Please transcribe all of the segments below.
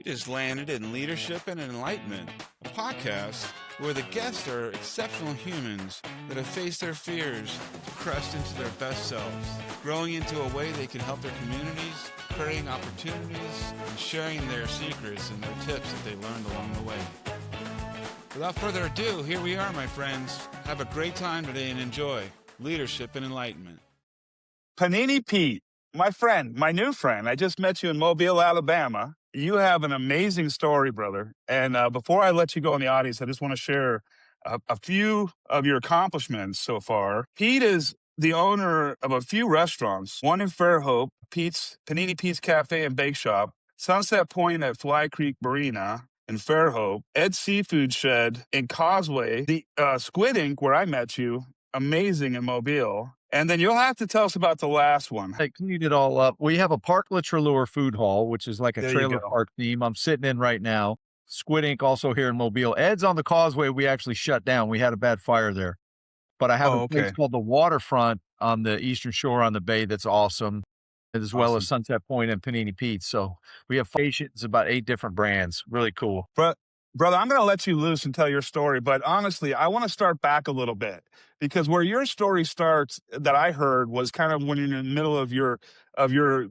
Pete is landed in Leadership and Enlightenment, a podcast where the guests are exceptional humans that have faced their fears to crest into their best selves, growing into a way they can help their communities, creating opportunities, and sharing their secrets and their tips that they learned along the way. Without further ado, here we are, my friends. Have a great time today and enjoy Leadership and Enlightenment. Panini Pete, my friend, my new friend. I just met you in Mobile, Alabama. You have an amazing story, brother. And before I let you go in the audience, I just want to share a few of your accomplishments so far. Pete is the owner of a few restaurants, one in Fairhope, Panini Pete's Cafe and Bake Shop, Sunset Point at Fly Creek Marina in Fairhope, Ed's Seafood Shed in Causeway, the Squid Ink, where I met you, amazing in Mobile. And then you'll have to tell us about the last one. I cleaned it all up. We have a Park La Trelure food hall, which is like a trailer park theme. I'm sitting in right now. Squid Ink also here in Mobile. Ed's on the Causeway. We actually shut down. We had a bad fire there. But I have a place called the Waterfront on the Eastern Shore on the bay that's awesome, as well as Sunset Point and Panini Pete. So we have stations, about 8 different brands. Really cool. Brother, I'm going to let you loose and tell your story, but honestly, I want to start back a little bit because where your story starts that I heard was kind of when you're in the middle of your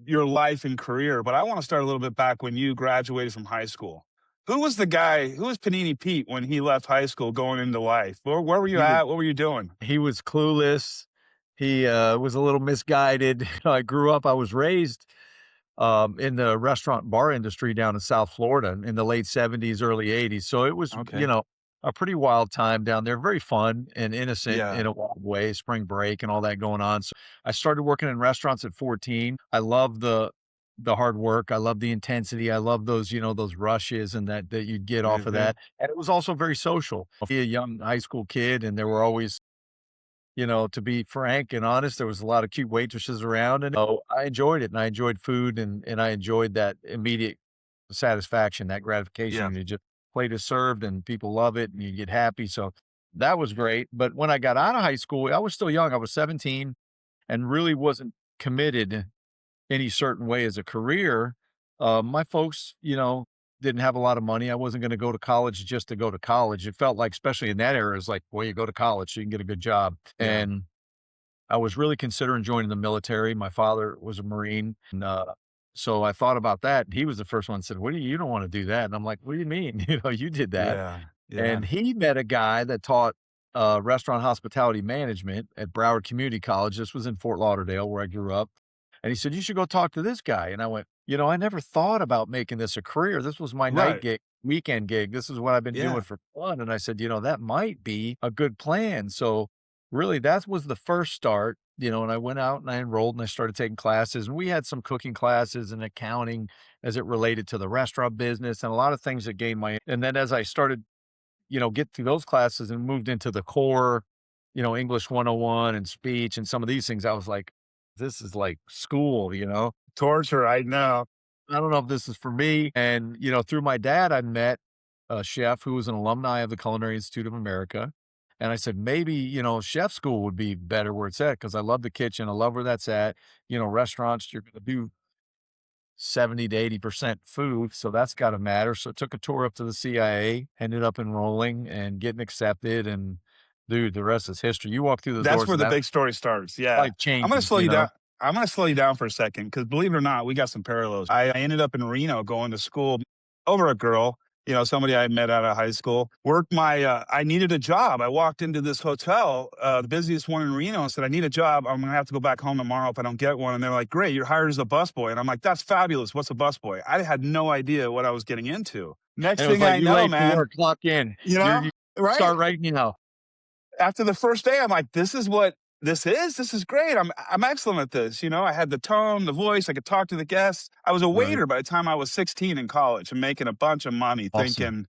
life and career, but I want to start a little bit back when you graduated from high school. Who was Panini Pete when he left high school going into life? Where were you at? What were you doing? He was clueless. He was a little misguided. I was raised in the restaurant bar industry down in South Florida in the late 70s, early 80s. So it was, a pretty wild time down there. Very fun and innocent in a wild way, spring break and all that going on. So I started working in restaurants at 14. I love the hard work. I love the intensity. I love those, those rushes and that you get off of that. And it was also very social. Be a young high school kid, and there were always, to be frank and honest, there was a lot of cute waitresses around, and I enjoyed it, and I enjoyed food, and I enjoyed that immediate satisfaction, that gratification. You just plate is served and people love it and you get happy. So that was great. But when I got out of high school, I was still young. I was 17 and really wasn't committed any certain way as a career. My folks, didn't have a lot of money. I wasn't going to go to college just to go to college. It felt like, especially in that era, it's like, well, you go to college so you can get a good job. Yeah. And I was really considering joining the military. My father was a Marine. And so I thought about that. He was the first one that said, you don't want to do that. And I'm like, what do you mean? You did that. Yeah. And he met a guy that taught restaurant hospitality management at Broward Community College. This was in Fort Lauderdale, where I grew up. And he said, you should go talk to this guy. And I went, I never thought about making this a career. This was my night gig, weekend gig. This is what I've been doing for fun. And I said, that might be a good plan. So really, that was the first start, and I went out and I enrolled and I started taking classes. And we had some cooking classes and accounting as it related to the restaurant business and a lot of things that gained and then as I started, get through those classes and moved into the core, English 101 and speech and some of these things, I was like, this is like school, Torture, I know. I don't know if this is for me. And, through my dad, I met a chef who was an alumni of the Culinary Institute of America. And I said, maybe, chef school would be better where it's at, because I love the kitchen. I love where that's at. Restaurants, you're going to do 70 to 80% food. So that's got to matter. So I took a tour up to the CIA, ended up enrolling and getting accepted. And dude, the rest is history. You walk through the doors. That's where the big story starts. Yeah. Like change. I'm going to slow you down. I'm going to slow you down for a second, because believe it or not, we got some parallels. I ended up in Reno going to school over a girl, somebody I met out of high school. I needed a job. I walked into this hotel, the busiest one in Reno, and said, I need a job. I'm going to have to go back home tomorrow if I don't get one. And they're like, great, you're hired as a busboy. And I'm like, that's fabulous. What's a busboy? I had no idea what I was getting into. Next thing I know, man. Clock in. Right? Start right now. After the first day, I'm like, this is what this is. This is great. I'm excellent at this. I had the tone, the voice. I could talk to the guests. I was a waiter by the time I was 16 in college and making a bunch of money, thinking,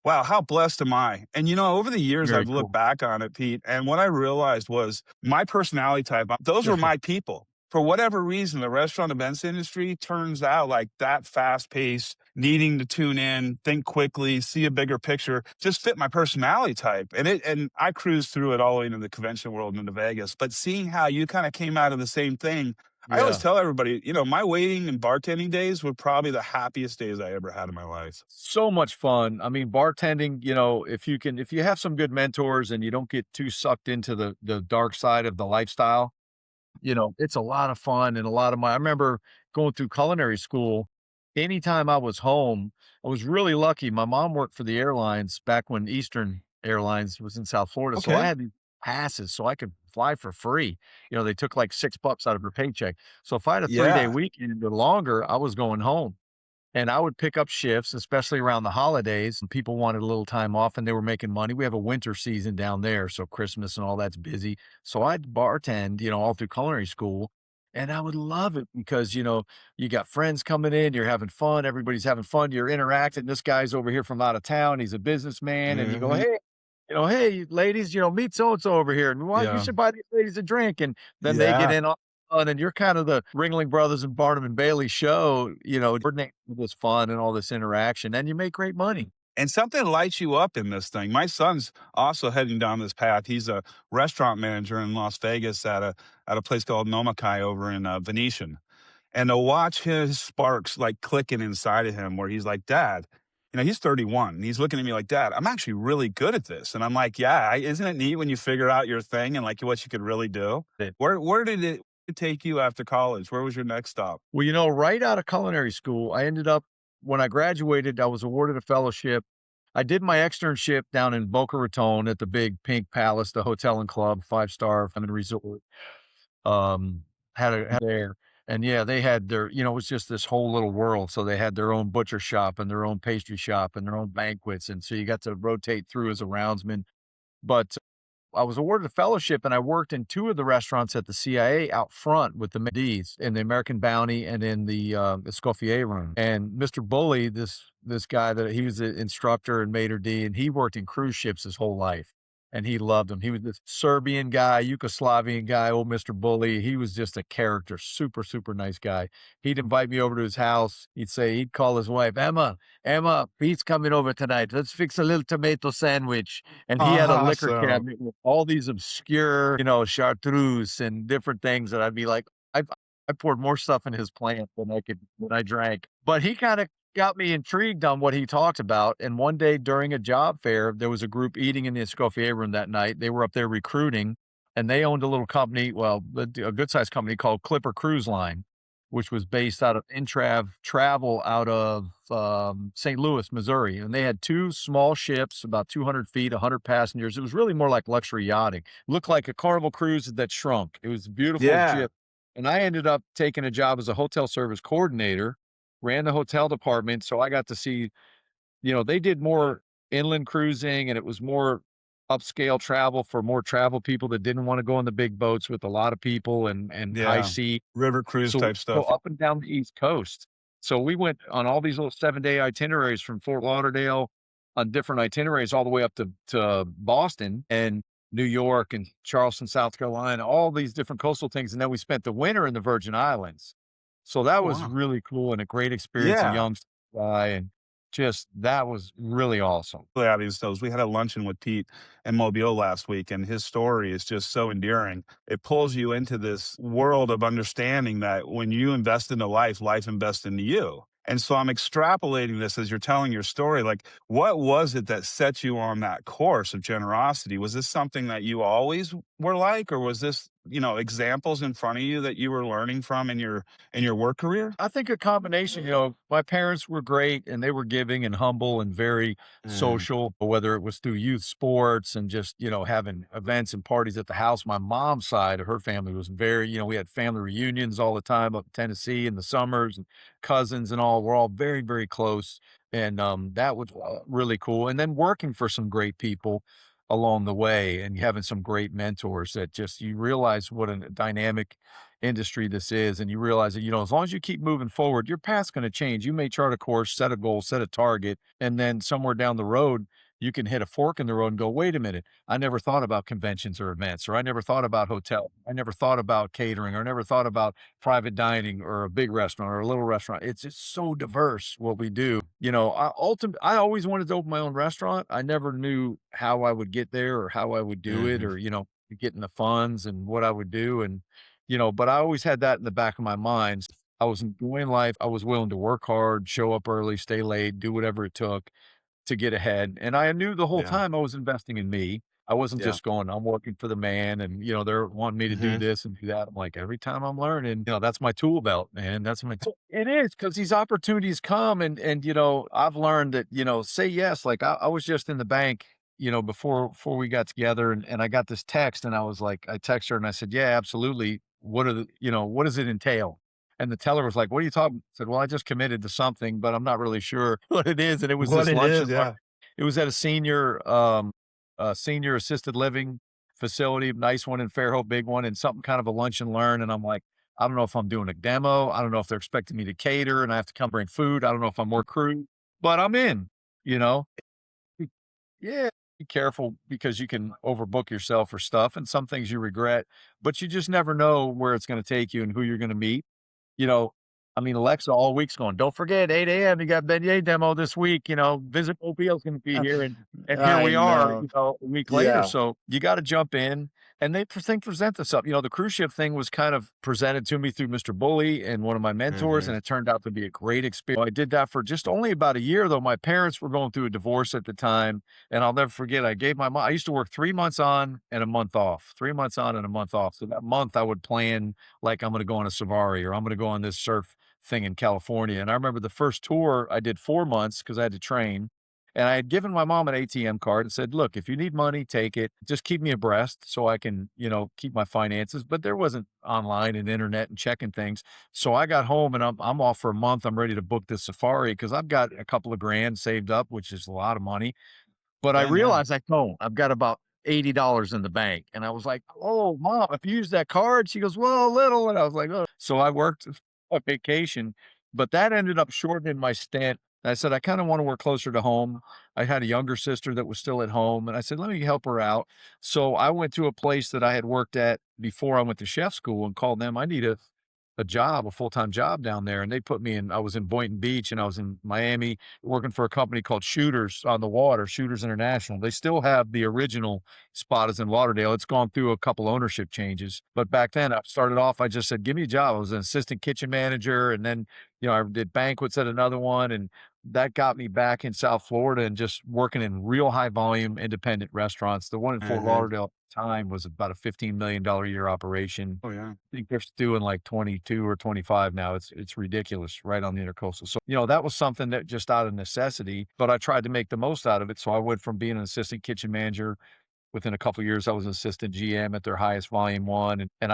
wow, how blessed am I? And, over the years, I've looked back on it, Pete, and what I realized was my personality type, those were my people. For whatever reason, the restaurant events industry turns out like that fast-paced, needing to tune in, think quickly, see a bigger picture, just fit my personality type. And I cruised through it all the way into the convention world and into Vegas. But seeing how you kind of came out of the same thing, I always Yeah. tell everybody, my waiting and bartending days were probably the happiest days I ever had in my life. So much fun. I mean, bartending, if you have some good mentors and you don't get too sucked into the dark side of the lifestyle, it's a lot of fun and a lot of I remember going through culinary school. Anytime I was home, I was really lucky. My mom worked for the airlines back when Eastern Airlines was in South Florida. So I Okay. had these passes so I could fly for free. They took like $6 out of her paycheck. So if I had a 3-day Yeah. weekend or longer, I was going home. And I would pick up shifts, especially around the holidays, and people wanted a little time off and they were making money. We have a winter season down there, so Christmas and all that's busy. So I'd bartend, all through culinary school. And I would love it because, you got friends coming in, you're having fun, everybody's having fun, you're interacting. This guy's over here from out of town, he's a businessman, and you go, Hmm. hey, hey, ladies, meet so and so over here, and why you Yeah. should buy these ladies a drink. And then they get Yeah. in fun, and you're kind of the Ringling Brothers and Barnum and Bailey show, coordinate all this fun and all this interaction, and you make great money. And something lights you up in this thing. My son's also heading down this path. He's a restaurant manager in Las Vegas at a place called Nomakai over in Venetian. And to watch his sparks like clicking inside of him, where he's like, Dad, he's 31. And he's looking at me like, Dad, I'm actually really good at this. And I'm like, yeah, isn't it neat when you figure out your thing and like what you could really do? Where did it take you after college? Where was your next stop? Well, right out of culinary school, I ended up when I graduated, I was awarded a fellowship. I did my externship down in Boca Raton at the big Pink Palace, the hotel and club, 5-star and resort. Um, had there. And yeah, they had their, it was just this whole little world. So they had their own butcher shop and their own pastry shop and their own banquets. And so you got to rotate through as a roundsman. But I was awarded a fellowship and I worked in 2 of the restaurants at the CIA out front with the D's in the American Bounty and in the Escoffier room. And Mr. Bully, this guy that he was an instructor and maitre d', and he worked in cruise ships his whole life. And he loved them. He was this Serbian guy, Yugoslavian guy, old Mr. Bully. He was just a character, super, super nice guy. He'd invite me over to his house. He'd call his wife, Emma, Pete's coming over tonight. Let's fix a little tomato sandwich. And he had a liquor Awesome. cabinet with all these obscure, chartreuse and different things that I'd be like, I poured more stuff in his plant than I drank. But he kind of got me intrigued on what he talked about. And one day during a job fair, there was a group eating in the Escoffier room that night. They were up there recruiting, and they owned a little company, well, a good sized company called Clipper Cruise Line, which was based out of Intrav Travel out of St. Louis, Missouri. And they had 2 small ships, about 200 feet, 100 passengers. It was really more like luxury yachting. Looked like a Carnival cruise that shrunk. It was a beautiful Yeah. ship. And I ended up taking a job as a hotel service coordinator, ran the hotel department. So I got to see, they did more inland cruising and it was more upscale travel for more travel people that didn't want to go on the big boats with a lot of people and high Yeah. sea. River cruise So we type go stuff. up and down the East Coast. So we went on all these little 7-day itineraries from Fort Lauderdale on different itineraries all the way up to Boston and New York and Charleston, South Carolina, all these different coastal things. And then we spent the winter in the Virgin Islands. So that Oh, was wow. really cool and a great experience, a Yeah. young guy, and just that was really awesome. Out of these those. We had a luncheon with Pete in Mobile last week, and his story is just so endearing. It pulls you into this world of understanding that when you invest into life, life invests into you. And so I'm extrapolating this as you're telling your story. Like, what was it that set you on that course of generosity? Was this something that you always were like, or was this, examples in front of you that you were learning from in your work career? I think a combination, my parents were great and they were giving and humble and very Mm, social, whether it was through youth sports and just, having events and parties at the house. My mom's side of her family was very, we had family reunions all the time up in Tennessee in the summers and cousins and all. We're all very, very close. And that was really cool. And then working for some great people along the way and having some great mentors that just you realize what a dynamic industry this is, and you realize that, as long as you keep moving forward, your path's going to change. You may chart a course, set a goal, set a target, and then somewhere down the road, you can hit a fork in the road and go, wait a minute, I never thought about conventions or events, or I never thought about hotel. I never thought about catering, or I never thought about private dining or a big restaurant or a little restaurant. It's just so diverse what we do. I always wanted to open my own restaurant. I never knew how I would get there or how I would do it mhm. or, getting the funds and what I would do. And but I always had that in the back of my mind. I was enjoying life. I was willing to work hard, show up early, stay late, do whatever it took to get ahead. And I knew the whole Yeah. time I was investing in me. I wasn't Yeah. just going, I'm working for the man and, they're wanting me to do Hmm. this and do that. I'm like, every time I'm learning, that's my tool belt, man. That's my tool. It is because these opportunities come and, I've learned that, say yes. Like I was just in the bank, before we got together and I got this text and I was like, I texted her and I said, yeah, absolutely. What does it entail? And the teller was like, "What are you talking?" I said, "Well, I just committed to something, but I'm not really sure what it is." And it was What this it lunch is, and learn. yeah. It was at a senior assisted living facility, nice one in Fairhope, big one, and something kind of a lunch and learn. And I'm like, I don't know if I'm doing a demo. I don't know if they're expecting me to cater and I have to come bring food. I don't know if I'm more crew, but I'm in. You know, yeah, be careful because you can overbook yourself for stuff, and some things you regret, but you just never know where it's going to take you and who you're going to meet. You know, I mean, Alexa all week's going, don't forget 8 a.m. You got beignet demo this week, Visit Mobile's going to be here. And here I we are, know. a week later. Yeah. So you got to jump in and present this up. The cruise ship thing was kind of presented to me through Mr. Bully and one of my mentors. Hmm. And it turned out to be a great experience. I did that for just only about a year, though. My parents were going through a divorce at the time. And I'll never forget, I gave my mom, I used to work 3 months on and a month off, 3 months on and a month off. So that month I would plan like I'm going to go on a safari or I'm going to go on this surf thing in California. And I remember the first tour I did 4 months because I had to train. And I had given my mom an ATM card and said, look, if you need money, take it. Just keep me abreast so I can, keep my finances. But there wasn't online and internet and checking things. So I got home and I'm off for a month. I'm ready to book this safari because I've got a couple of grand saved up, which is a lot of money. But I Then, yeah. realized I don't. I've got about $80 in the bank. And I was like, oh, mom, if you use that card, she goes, well, a little. And I was like, oh. So I worked a vacation, but that ended up shortening my stint. I said, I kind of want to work closer to home. I had a younger sister that was still at home. And I said, let me help her out. So I went to a place that I had worked at before I went to chef school and called them. I need a job, a full-time job down there. And they put me in, I was in Boynton Beach and I was in Miami working for a company called Shooters on the Water, Shooters International. They still have the original spot is in Lauderdale. It's gone through a couple ownership changes. But back then I started off, I just said, give me a job. I was an assistant kitchen manager. And then, I did banquets at another one. And that got me back in South Florida and just working in real high volume independent restaurants. The one in Fort Hmm. Lauderdale at the time was about a $15 million a year operation. Oh, yeah. I think they're doing like 22 or 25 now. It's ridiculous right on the intercoastal. So, that was something that just out of necessity, but I tried to make the most out of it. So I went from being an assistant kitchen manager. Within a couple of years, I was an assistant GM at their highest volume one. And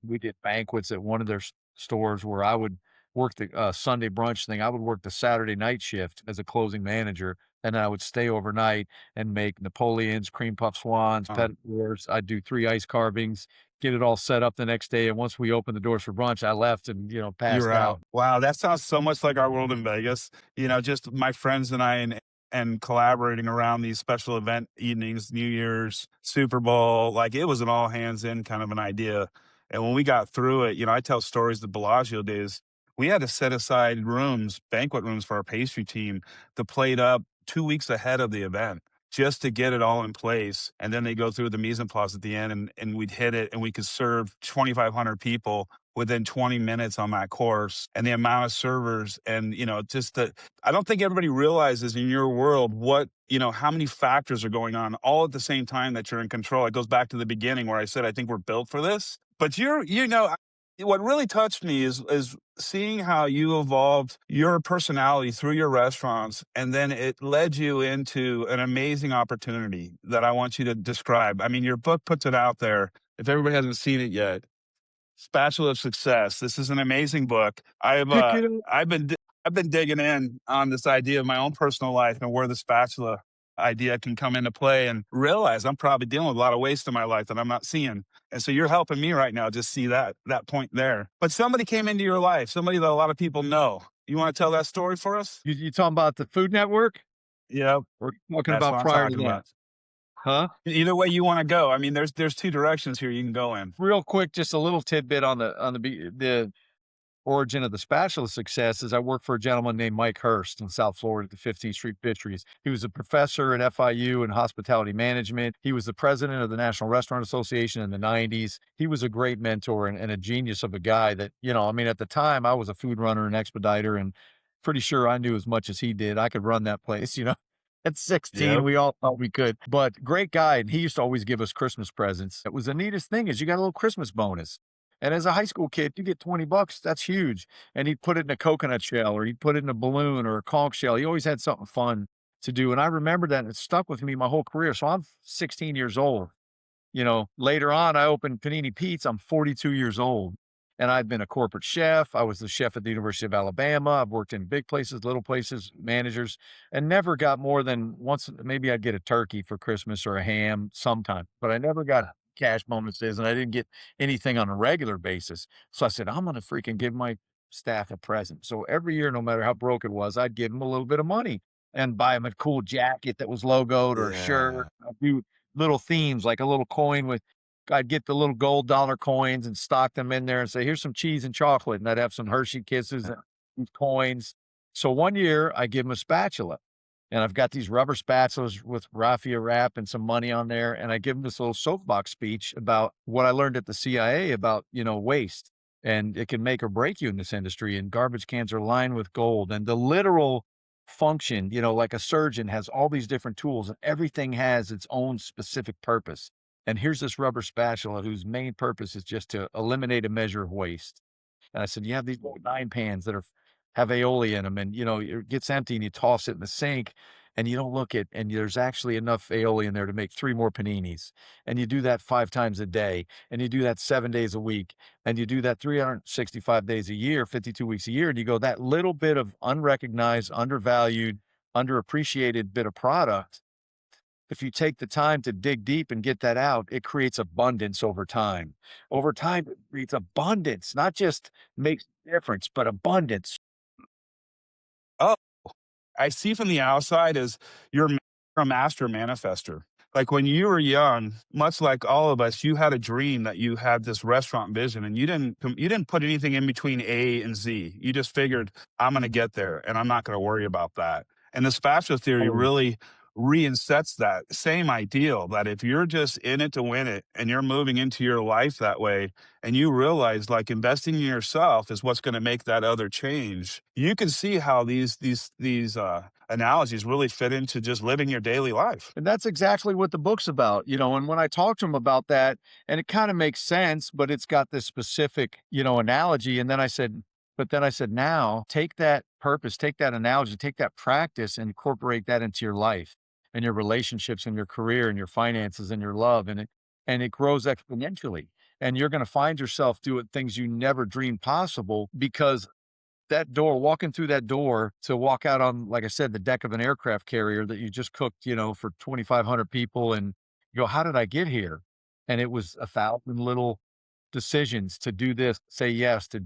we did banquets at one of their stores where I would work the Sunday brunch thing. I would work the Saturday night shift as a closing manager. And then I would stay overnight and make Napoleons, cream puff swans, Oh, pet wars. I'd do 3 ice carvings, get it all set up the next day. And once we opened the doors for brunch, I left and, you passed were out. out. Wow, that sounds so much like our world in Vegas. Just my friends and I and collaborating around these special event evenings, New Year's, Super Bowl, like it was an all hands in kind of an idea. And when we got through it, I tell stories the Bellagio days. We had to set aside rooms, banquet rooms for our pastry team to plate up 2 weeks ahead of the event just to get it all in place. And then they go through the mise en place at the end and we'd hit it and we could serve 2,500 people within 20 minutes on that course. And the amount of servers and, just I don't think everybody realizes in your world how many factors are going on all at the same time that you're in control. It goes back to the beginning where I said, I think we're built for this. But what really touched me is seeing how you evolved your personality through your restaurants, and then it led you into an amazing opportunity that I want you to describe. I mean, your book puts it out there. If everybody hasn't seen it yet, Spatula of Success. This is an amazing book. Pick it up. I've been digging in on this idea of my own personal life and where the spatula idea can come into play and realize I'm probably dealing with a lot of waste in my life that I'm not seeing. And so you're helping me right now just see that point there. But somebody came into your life, somebody that a lot of people know. You want to tell that story for us? You talking about the Food Network? Yep, Or talking that's about what I'm prior to talking that? about. Huh? Either way you want to go. I mean, there's two directions here you can go in. Real quick, just a little tidbit on the origin of the spatula success is I worked for a gentleman named Mike Hurst in South Florida at the 15th Street Fisheries. He was a professor at FIU in hospitality management. He was the president of the National Restaurant Association in the 90s. He was a great mentor and a genius of a guy that, I mean, at the time I was a food runner and expediter and pretty sure I knew as much as he did. I could run that place. At 16, Yep. we all thought we could, but great guy. And he used to always give us Christmas presents. It was the neatest thing is you got a little Christmas bonus. And as a high school kid, you get $20. That's huge. And he'd put it in a coconut shell or he'd put it in a balloon or a conch shell. He always had something fun to do. And I remember that and it stuck with me my whole career. So I'm 16 years old. Later on, I opened Panini Pete's. I'm 42 years old. And I've been a corporate chef. I was the chef at the University of Alabama. I've worked in big places, little places, managers, and never got more than once. Maybe I'd get a turkey for Christmas or a ham sometime, but I never got cash bonuses and I didn't get anything on a regular basis. So I said, I'm going to freaking give my staff a present. So every year, no matter how broke it was, I'd give them a little bit of money and buy them a cool jacket that was logoed or a shirt. Yeah. I'd do little themes like a little coin with I'd get the little gold dollar coins and stock them in there and say, here's some cheese and chocolate. And I'd have some Hershey Kisses and these coins. So one year I give them a spatula and I've got these rubber spatulas with raffia wrap and some money on there. And I give them this little soapbox speech about what I learned at the CIA about, waste and it can make or break you in this industry. And garbage cans are lined with gold and the literal function, like a surgeon has all these different tools and everything has its own specific purpose. And here's this rubber spatula whose main purpose is just to eliminate a measure of waste. And I said, you have these little 9 pans that have aioli in them and, it gets empty and you toss it in the sink and you don't look at, and there's actually enough aioli in there to make 3 more paninis. And you do that 5 times a day and you do that 7 days a week and you do that 365 days a year, 52 weeks a year. And you go, that little bit of unrecognized, undervalued, underappreciated bit of product, if you take the time to dig deep and get that out, it creates abundance over time. Over time, it creates abundance, not just makes a difference, but abundance. Oh, I see from the outside as you're a master manifester. Like when you were young, much like all of us, you had a dream that you had this restaurant vision and you didn't put anything in between A and Z. You just figured, I'm going to get there and I'm not going to worry about that. And the spatula theory Oh, really reinsets that same ideal that if you're just in it to win it and you're moving into your life that way and you realize like investing in yourself is what's going to make that other change, you can see how these analogies really fit into just living your daily life. and that's exactly what the book's about, and when I talked to him about that, and it kind of makes sense, but it's got this specific, analogy. And then I said, now take that purpose, take that analogy, take that practice and incorporate that into your life and your relationships and your career and your finances and your love. And it grows exponentially. And you're going to find yourself doing things you never dreamed possible because walking through that door to walk out on, like I said, the deck of an aircraft carrier that you just cooked, for 2,500 people and you go, how did I get here? And it was 1,000 little decisions to do this, say yes, to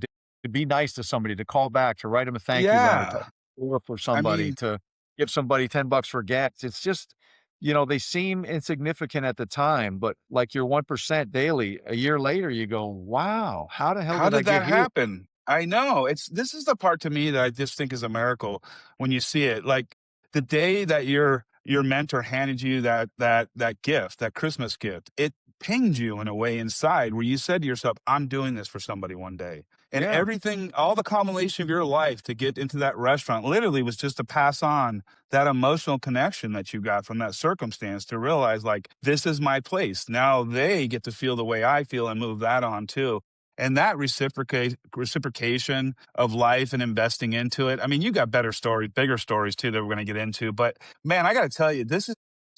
be nice to somebody, to call back, to write them a thank you letter, to Yeah. or for I somebody, mean, to give somebody $10 for gas. It's just, they seem insignificant at the time, but like your 1% daily, a year later, you go, wow, how the hell how did I did get that here? happen? I know. This is the part to me that I just think is a miracle when you see it. Like the day that your mentor handed you that gift, that Christmas gift, it pinged you in a way inside where you said to yourself, I'm doing this for somebody one day. And Yeah. everything, all the culmination of your life to get into that restaurant literally was just to pass on that emotional connection that you got from that circumstance to realize like, this is my place. Now they get to feel the way I feel and move that on too. And that reciprocation of life and investing into it. I mean, you got better stories, bigger stories too that we're going to get into. But man, I got to tell you, this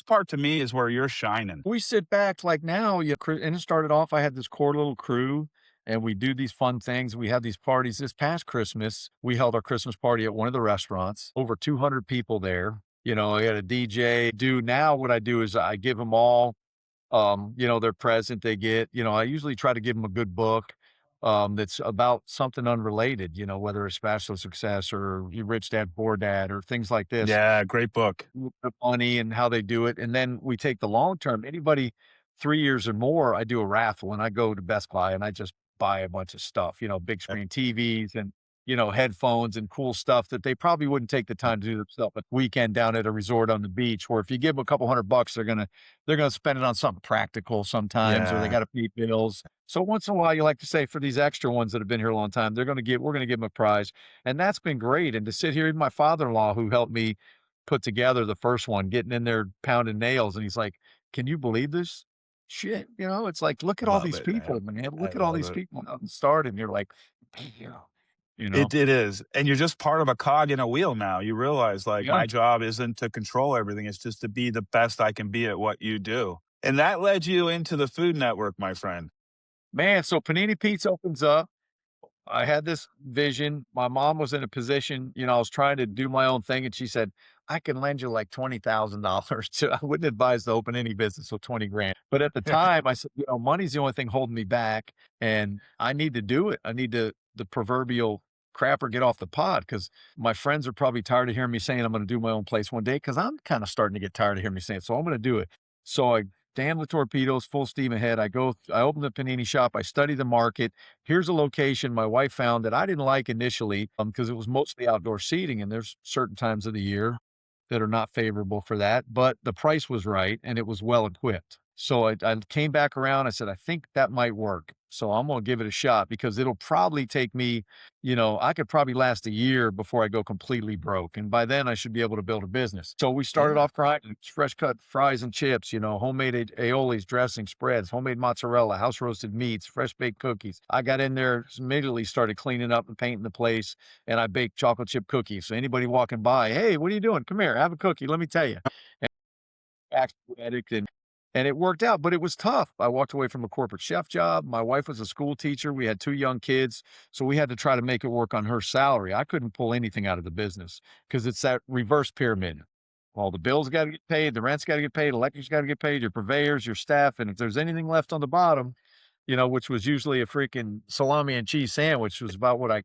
part to me is where you're shining. We sit back like now, and it started off, I had this core little crew and we do these fun things. We have these parties. This past Christmas, we held our Christmas party at one of the restaurants, over 200 people there. I had a DJ. Now what I do is I give them all, their present they get. I usually try to give them a good book that's about something unrelated, whether it's Spatula Success or You Rich Dad Poor Dad or things like this, Yeah, great book. the money and how they do it. And then we take the long term. Anybody 3 years or more, I do a raffle and I go to Best Buy and I just buy a bunch of stuff, big screen TVs and, headphones and cool stuff that they probably wouldn't take the time to do themselves a weekend down at a resort on the beach, where if you give them a couple $100, they're gonna spend it on something practical sometimes, or they Yeah. gotta pay bills. So once in a while, you like to say for these extra ones that have been here a long time, we're gonna give them a prize. And that's been great. And to sit here, even my father-in-law, who helped me put together the first one, getting in there pounding nails, and he's like, "Can you believe this shit?" It's like, look at all Love these it, man. people, man. I Look at all love these it. people out and start, and you're like, "Damn," you know? It is, and you're just part of a cog in a wheel now. You realize, like, Yeah. my job isn't to control everything, it's just to be the best I can be at what you do. And that led you into the Food Network, my friend. Man, so Panini Pete's opens up. I had this vision. My mom was in a position, I was trying to do my own thing, and she said, "I can lend you like $20,000." I wouldn't advise to open any business with 20 grand. But at the time, I said, money's the only thing holding me back, and I need to do it. I need to the proverbial crapper get off the pot, because my friends are probably tired of hearing me saying I'm going to do my own place one day, because I'm kind of starting to get tired of hearing me saying it. So I'm going to do it. So I damn the torpedoes, full steam ahead. I open the panini shop. I study the market. Here's a location my wife found that I didn't like initially, because it was mostly outdoor seating, and there's certain times of the year that are not favorable for that, but the price was right and it was well equipped. So I came back around. I said, I think that might work. So I'm going to give it a shot, because it'll probably take me, I could probably last a year before I go completely broke. And by then I should be able to build a business. So we started Yeah. off grinding fresh cut fries and chips, homemade aiolis, dressing, spreads, homemade mozzarella, house roasted meats, fresh baked cookies. I got in there, immediately started cleaning up and painting the place, and I baked chocolate chip cookies. So anybody walking by, "Hey, what are you doing? Come here, have a cookie. Let me tell you." Actual addict, and it worked out, but it was tough. I walked away from a corporate chef job. My wife was a school teacher. We had 2 young kids, so we had to try to make it work on her salary. I couldn't pull anything out of the business, because it's that reverse pyramid. All the bills got to get paid, the rent's got to get paid, electric's got to get paid, your purveyors, your staff, and if there's anything left on the bottom, which was usually a freaking salami and cheese sandwich, was about what I.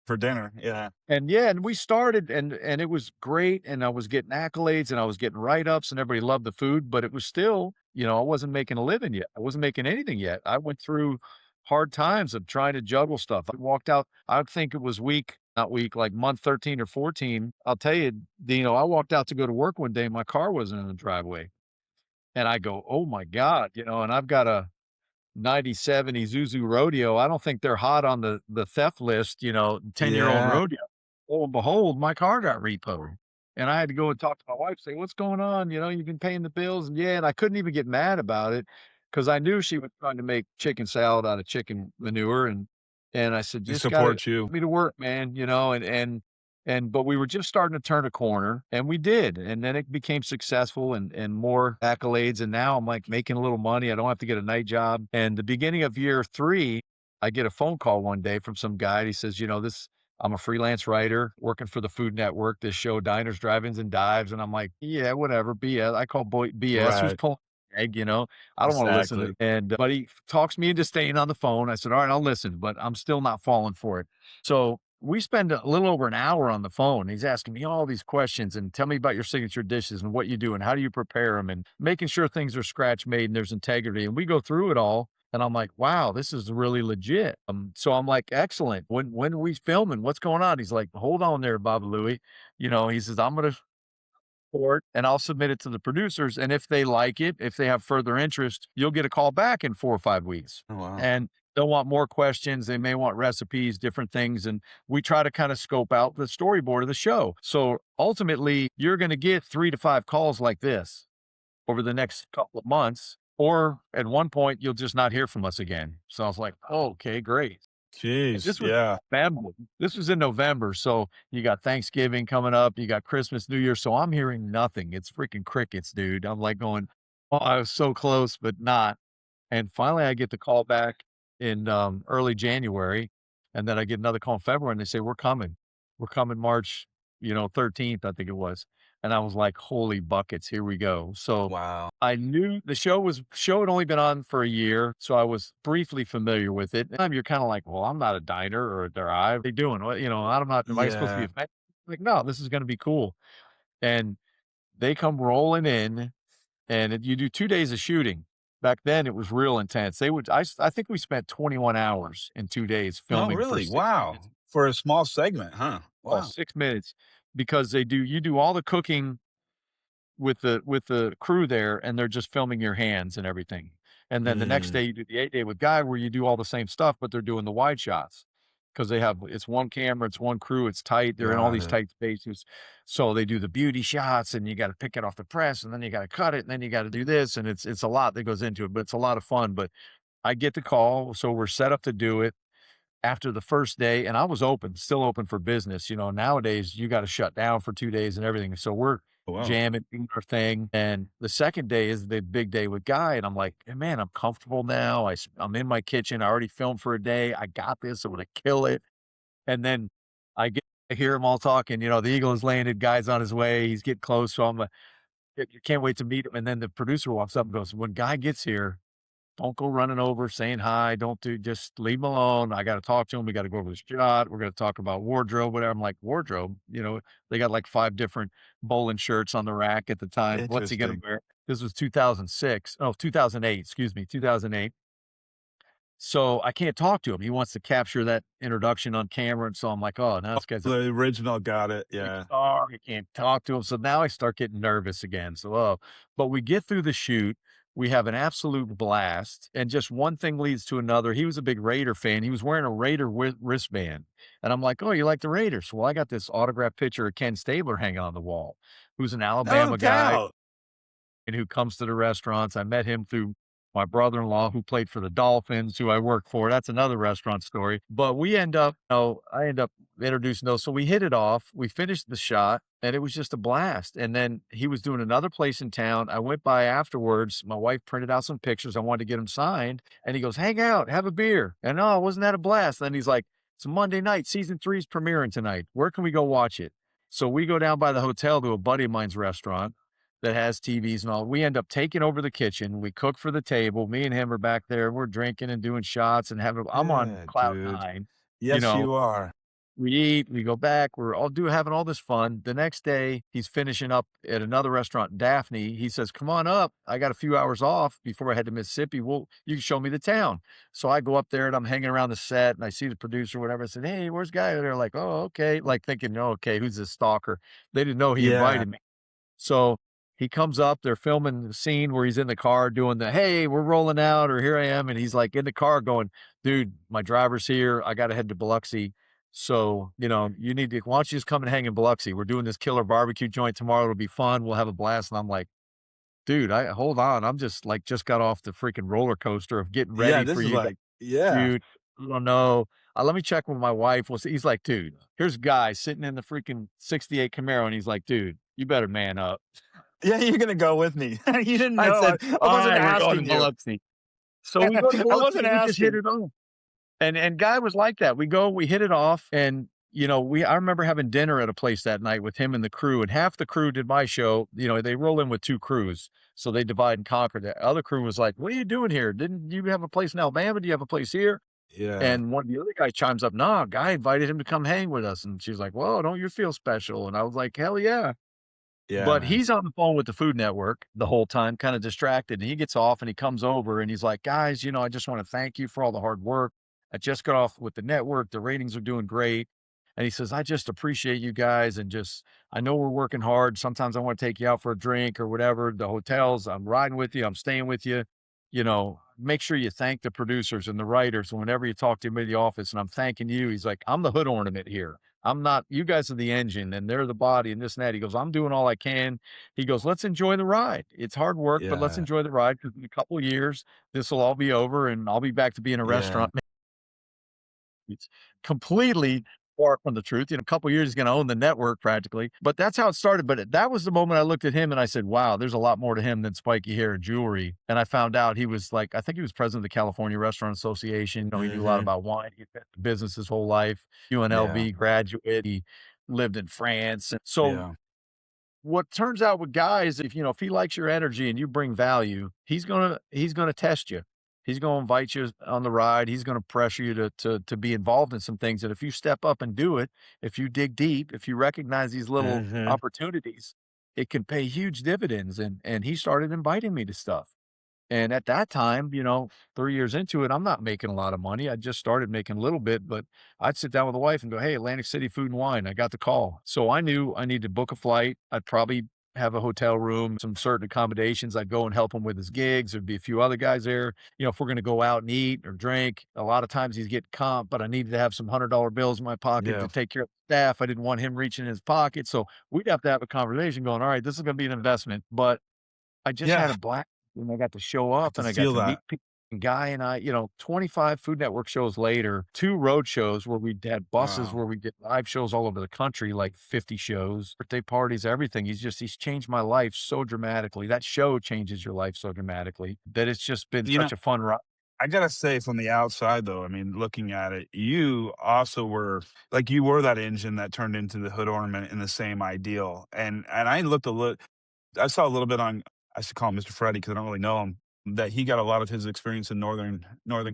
For dinner, yeah. And yeah, and we started, and it was great, and I was getting accolades, and I was getting write-ups, and everybody loved the food, but it was still, I wasn't making a living yet. I wasn't making anything yet. I went through hard times of trying to juggle stuff. I walked out, I think it was not week, like month 13 or 14. I'll tell you, I walked out to go to work one day, and my car wasn't in the driveway. And I go, "Oh my God," and I've got a 90/70 Isuzu Rodeo. I don't think they're hot on the theft list, 10-year-old Yeah. rodeo. Lo and behold, my car got repoed. And I had to go and talk to my wife, say, "What's going on? You've been paying the bills." And yeah, and I couldn't even get mad about it, because I knew she was trying to make chicken salad out of chicken manure. And I said, They "Just gotta support you. put me to work, man," but we were just starting to turn a corner, and we did. And then it became successful, and more accolades. And now I'm like making a little money. I don't have to get a night job. And the beginning of year 3, I get a phone call one day from some guy. And he says, I'm a freelance writer working for the Food Network, this show, Diners, Drive-Ins, and Dives. And I'm like, yeah, whatever, BS. I call BS. Who's Right. pulling egg, I don't want to listen to Exactly. it. But he talks me into staying on the phone. I said, all right, I'll listen, but I'm still not falling for it. So we spend a little over an hour on the phone. He's asking me all these questions, and tell me about your signature dishes and what you do and how do you prepare them, and making sure things are scratch made and there's integrity. And we go through it all. And I'm like, wow, this is really legit. So I'm like, excellent. When are we filming? What's going on? He's like, hold on there, Baba Louie. He says, I'm going to report and I'll submit it to the producers. And if they like it, if they have further interest, you'll get a call back in 4 or 5 weeks. Oh, wow. And they'll want more questions. They may want recipes, different things. And we try to kind of scope out the storyboard of the show. So ultimately, you're going to get 3 to 5 calls like this over the next couple of months. Or at one point, you'll just not hear from us again. So I was like, oh, okay, great. Jeez, This was yeah. November. This was in November. So you got Thanksgiving coming up. You got Christmas, New Year. So I'm hearing nothing. It's freaking crickets, dude. I'm like going, oh, I was so close, but not. And finally, I get the call back in early January. And then I get another call in February, and they say, we're coming. We're coming March, 13th, I think it was. And I was like, holy buckets, here we go. So Wow. I knew the show had only been on for a year, so I was briefly familiar with it. And you're kind of like, well, I'm not a diner or a drive. What are they doing? What, I'm not, am I supposed to be Yeah. offended? Like, no, this is going to be cool. And they come rolling in, and you do 2 days of shooting. Back then, it was real intense. I think we spent 21 hours in 2 days No, filming for really? 6 Wow. minutes. For a small segment, huh? Oh, Wow. 6 minutes because you do all the cooking with the crew there, and they're just filming your hands and everything. And then the next Mm, day, you do the 8-day with Guy where you do all the same stuff, but they're doing the wide shots because it's one camera, it's one crew, it's tight. They're in all got these it. tight spaces. So they do the beauty shots, and you got to pick it off the press, and then you got to cut it, and then you got to do this. And it's a lot that goes into it, but it's a lot of fun. But I get the call. So we're set up to do it after the first day, and I was still open for business. Nowadays you got to shut down for 2 days and everything. So we're Oh, wow. jamming, doing our thing. And the second day is the big day with Guy. And I'm like, "Hey, man, I'm comfortable now. I'm in my kitchen. I already filmed for a day. I got this. I'm going to kill it." And then I hear them all talking, the eagle has landed, Guy's on his way. He's getting close. So I'm like, you can't wait to meet him. And then the producer walks up and goes, "When Guy gets here, don't go running over, saying hi. Just leave him alone. I got to talk to him. We got to go over this shot. We're going to talk about wardrobe, whatever." I'm like, "Wardrobe?" They got like 5 different bowling shirts on the rack at the time. What's he going to Interesting. wear? This was 2006. Oh, 2008, excuse me, 2008. So I can't talk to him. He wants to capture that introduction on camera. And so I'm like, "Oh, now this guy's The original, got it. big Yeah. star, he can't talk to him." So now I start getting nervous again. So, but we get through the shoot. We have an absolute blast. And just one thing leads to another. He was a big Raider fan. He was wearing a Raider wristband. And I'm like, "Oh, you like the Raiders?" Well, I got this autographed picture of Ken Stabler hanging on the wall, who's an No Alabama guy doubt. and who comes to the restaurants. I met him through my brother-in-law who played for the Dolphins, who I work for. That's another restaurant story. But I end up introducing those. So we hit it off. We finished the shot and it was just a blast. And then he was doing another place in town. I went by afterwards. My wife printed out some pictures. I wanted to get them signed. And he goes, "Hang out, have a beer." And oh, wasn't that a blast? Then he's like, "It's Monday night. Season 3 is premiering tonight. Where can we go watch it?" So we go down by the hotel to a buddy of mine's restaurant that has TVs and all. We end up taking over the kitchen. We cook for the table. Me and him are back there. We're drinking and doing shots and I'm on Yeah, cloud dude. nine. You Yes, know, you are. we eat, we go back, having all this fun. The next day, he's finishing up at another restaurant, Daphne. He says, "Come on up. I got a few hours off before I head to Mississippi. Well, you can show me the town." So I go up there and I'm hanging around the set and I see the producer, whatever. I said, "Hey, where's Guy?" They're like, "Oh, okay." Like thinking, "Oh, okay, who's this stalker?" They didn't know he Yeah. invited me. So he comes up, they're filming the scene where he's in the car doing "Hey, we're rolling out," or "Here I am." And he's like in the car going, "Dude, my driver's here. I got to head to Biloxi. So, why don't you just come and hang in Biloxi? We're doing this killer barbecue joint tomorrow. It'll be fun. We'll have a blast." And I'm like, "Dude, hold on. I'm just got off the freaking roller coaster of getting Yeah, ready this for is you guys, like yeah. dude. I don't know. Let me check with my wife." He's like, "Dude, here's a guy sitting in the freaking 68 Camaro." And he's like, "Dude, you better man up." Yeah, you're gonna go with me. You didn't I know. said, I "All wasn't right, we're going to asking you. Biloxi." So we go to I Biloxi wasn't and we just hit asking. it off. And Guy was like that. We hit it off and, I remember having dinner at a place that night with him and the crew, and half the crew did my show. They roll in with 2 crews, so they divide and conquer. The other crew was like, "What are you doing here? Didn't you have a place in Alabama? Do you have a place here?" Yeah. And one of the other guys chimes up, "No, Guy invited him to come hang with us." And she's like, "Well, don't you feel special?" And I was like, "Hell yeah." Yeah, But man. he's on the phone with the Food Network the whole time, kinda distracted, and he gets off and he comes over and he's like, "Guys, I just wanna thank you for all the hard work. I just got off with the network, the ratings are doing great." And he says, "I just appreciate you guys and I know we're working hard. Sometimes I wanna take you out for a drink or whatever. The hotels, I'm riding with you, I'm staying with you. Make sure you thank the producers and the writers whenever you talk to them in the office, and I'm thanking you." He's like, "I'm the hood ornament here. I'm not, you guys are the engine and they're the body and this and that." He goes, "I'm doing all I can." He goes, "Let's enjoy the ride. It's hard work, but let's Yeah. enjoy the ride because in a couple of years, this will all be over and I'll be back to being a Yeah. restaurant." It's completely far from the truth. In a couple of years, he's going to own the network practically. But that's how it started. But that was the moment I looked at him and I said, "Wow, there's a lot more to him than spiky hair and jewelry." And I found out he was like, I think he was president of the California Restaurant Association. He knew a lot Mhm. about wine. He'd been in business his whole life. Yeah. UNLV graduate. He lived in France. And so Yeah. what turns out with guys, if he likes your energy and you bring value, he's gonna test you. He's gonna invite you on the ride. He's gonna pressure you to be involved in some things. And if you step up and do it, if you dig deep, if you recognize these little Mhm. opportunities, it can pay huge dividends. And he started inviting me to stuff. And at that time, 3 years into it, I'm not making a lot of money. I just started making a little bit, but I'd sit down with the wife and go, "Hey, Atlantic City Food and Wine, I got the call." So I knew I needed to book a flight. I'd probably have a hotel room, some certain accommodations. I'd go and help him with his gigs. There'd be a few other guys there. If we're going to go out and eat or drink, a lot of times he's getting comp, but I needed to have some $100 bills in my pocket Yeah. to take care of the staff. I didn't want him reaching in his pocket. So we'd have to have a conversation going, all right, this is going to be an investment, but I just Yeah. had a blast when I got to show I up can and I got feel to meet that. people. Guy and I, 25 Food Network shows later, 2 road shows where we had buses Wow. where we did live shows all over the country, like 50 shows, birthday parties, everything. He's changed my life so dramatically. That show changes your life so dramatically that it's just been You know, such a fun ride. I gotta say from the outside though, I mean, looking at it, you also were like you were that engine that turned into the hood ornament in the same ideal. And I looked a little I saw a little bit on I should call him Mr. Freddie because I don't really know him, that he got a lot of his experience in Northern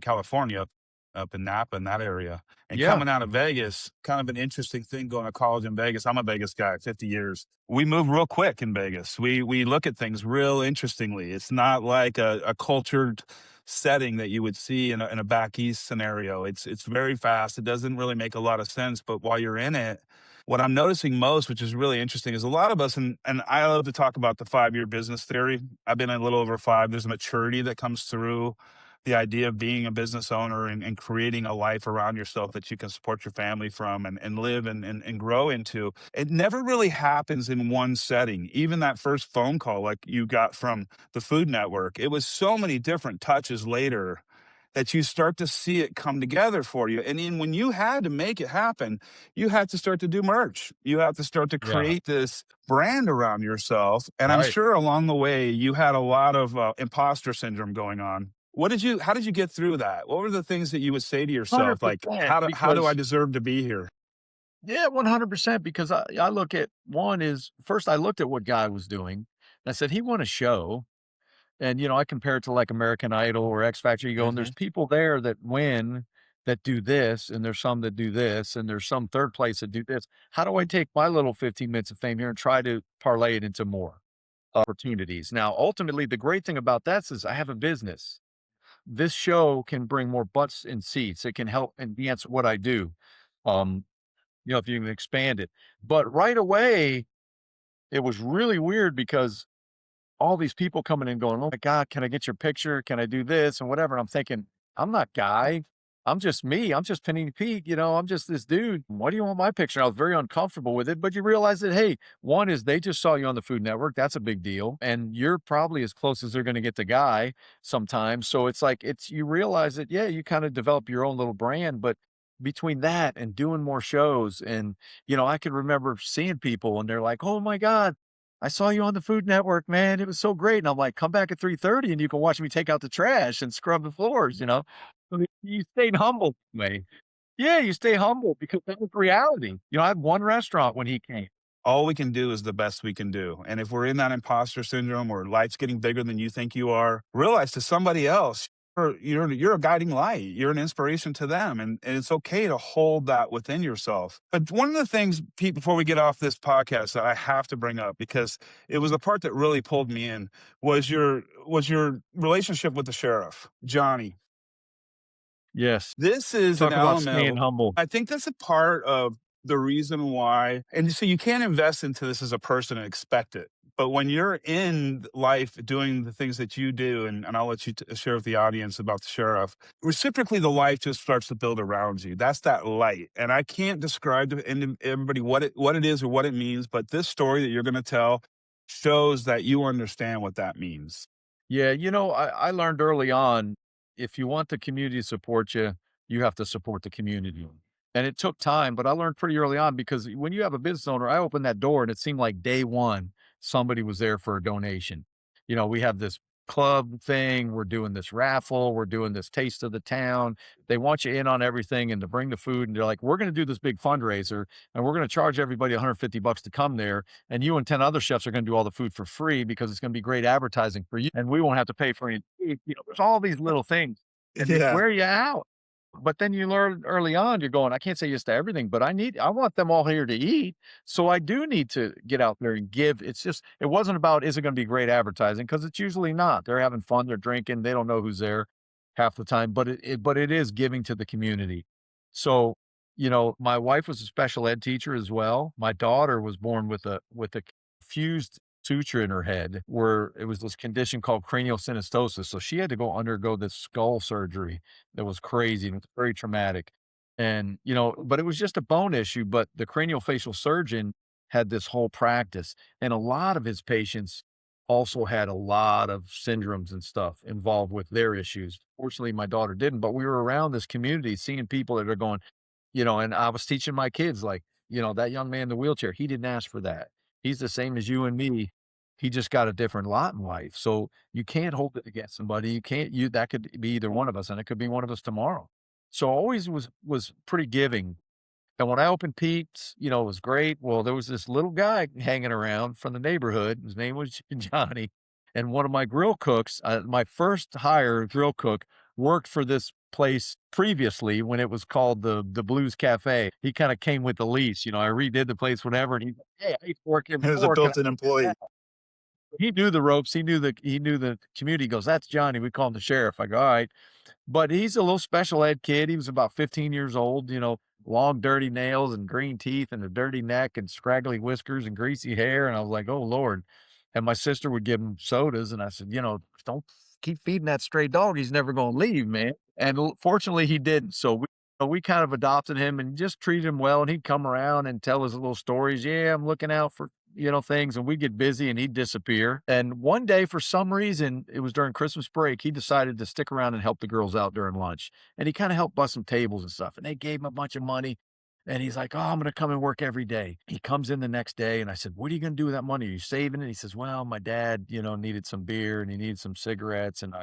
California, up in Napa in that area. And Yeah. coming out of Vegas, kind of an interesting thing going to college in Vegas. I'm a Vegas guy, 50 years. We move real quick in Vegas. We look at things real interestingly. It's not like a cultured setting that you would see in a back east scenario. It's very fast. It doesn't really make a lot of sense, but while you're in it, what I'm noticing most, which is really interesting, is a lot of us, and I love to talk about the 5-year business theory. I've been in a little over 5. There's a maturity that comes through the idea of being a business owner and creating a life around yourself that you can support your family from and live and grow into. It never really happens in one setting. Even that first phone call, like you got from the Food Network, it was so many different touches later that you start to see it come together for you. And then when you had to make it happen, you had to start to do merch. You have to start to Yeah. create this brand around yourself. And I'm Right. sure along the way, you had a lot of imposter syndrome going on. How did you get through that? What were the things that you would say to yourself? Like, 100% how do I because deserve to be here? yeah, 100% because I look at one is first I looked at what Guy was doing. And I said, he won a show. And, I compare it to like American Idol or X Factor. You go, and Hmm. there's people there that win that do this, and there's some that do this, and there's some third place that do this. How do I take my little 15 minutes of fame here and try to parlay it into more opportunities? Now, ultimately, the great thing about that is I have a business. This show can bring more butts in seats. It can help enhance what I do. Um, if you can expand it. But right away, it was really weird because all these people coming in going, "Oh my god, can I get your picture? Can I do this?" and whatever, and I'm thinking, "I'm not Guy. I'm just me. I'm just Panini Pete, I'm just this dude. Why do you want my picture?" I was very uncomfortable with it, but you realize that, hey, one is they just saw you on the Food Network. That's a big deal, and you're probably as close as they're gonna get to Guy sometimes, so it's like you realize that, yeah, you kinda develop your own little brand, but between that and doing more shows and, I can remember seeing people and they're like, "Oh my god, I saw you on the Food Network, man. It was so great." And I'm like, "Come back at 3:30 and you can watch me take out the trash and scrub the floors." You stayed humble way. Yeah, you stay humble because that was reality. I had one restaurant when he came. All we can do is the best we can do. And if we're in that imposter syndrome or life's getting bigger than you think you are, realize to somebody else, you're a guiding light. You're an inspiration to them. And it's okay to hold that within yourself. But one of the things, Pete, before we get off this podcast that I have to bring up, because it was the part that really pulled me in, was your relationship with the sheriff, Johnny. Yes. This is an Talk about element staying of humble. I think that's a part of the reason why and so you can't invest into this as a person and expect it. But when you're in life doing the things that you do, and I'll let you share with the audience about the sheriff, reciprocally, the life just starts to build around you. That's that light. And I can't describe to everybody what it is or what it means, but this story that you're going to tell shows that you understand what that means. Yeah, I learned early on, if you want the community to support you, you have to support the community. And it took time, but I learned pretty early on because when you have a business owner, I opened that door and it seemed like day one, somebody was there for a donation. We have this club thing, we're doing this raffle, we're doing this taste of the town. They want you in on everything and to bring the food. And they're like, we're going to do this big fundraiser and we're going to charge everybody $150 to come there. And you and 10 other chefs are going to do all the food for free because it's going to be great advertising for you. And we won't have to pay for any. There's all these little things and they Yeah. wear you out. But then you learn early on, you're going, I can't say yes to everything, but I want them all here to eat. So I do need to get out there and give. It's just, it wasn't about, is it going to be great advertising? Because it's usually not. They're having fun, they're drinking, they don't know who's there half the time, but but it is giving to the community. So, my wife was a special ed teacher as well. My daughter was born with a fused suture in her head where it was this condition called cranial synostosis. So she had to go undergo this skull surgery that was crazy and it's very traumatic. And, but it was just a bone issue. But the craniofacial surgeon had this whole practice, and a lot of his patients also had a lot of syndromes and stuff involved with their issues. Fortunately, my daughter didn't, but we were around this community seeing people that are going, and I was teaching my kids, like, that young man in the wheelchair, he didn't ask for that. He's the same as you and me. He just got a different lot in life. So you can't hold it against somebody. You can't you that could be either one of us, and it could be one of us tomorrow. So always was pretty giving. And when I opened Pete's, it was great. Well, there was this little guy hanging around from the neighborhood. His name was Johnny. And one of my grill cooks, my first hire grill cook, worked for this place previously when it was called the Blues Cafe. He kind of came with the lease. I redid the place, whatever. And he's like, hey, I used to work here As a before. built-in employee. He knew the ropes. He knew the community. He goes, that's Johnny. We call him the sheriff. I go, all right. But he's a little special ed kid. He was about 15 years old, long, dirty nails and green teeth and a dirty neck and scraggly whiskers and greasy hair. And I was like, oh, Lord. And my sister would give him sodas. And I said, don't keep feeding that stray dog. He's never going to leave, man. And fortunately, he didn't. So we kind of adopted him and just treated him well. And he'd come around and tell us little stories. Yeah, I'm looking out for things, and we'd get busy and he'd disappear. And one day, for some reason, it was during Christmas break, he decided to stick around and help the girls out during lunch. And he kind of helped bust some tables and stuff. And they gave him a bunch of money. And he's like, oh, I'm going to come and work every day. He comes in the next day and I said, what are you going to do with that money? Are you saving it? He says, well, my dad, needed some beer and he needed some cigarettes. And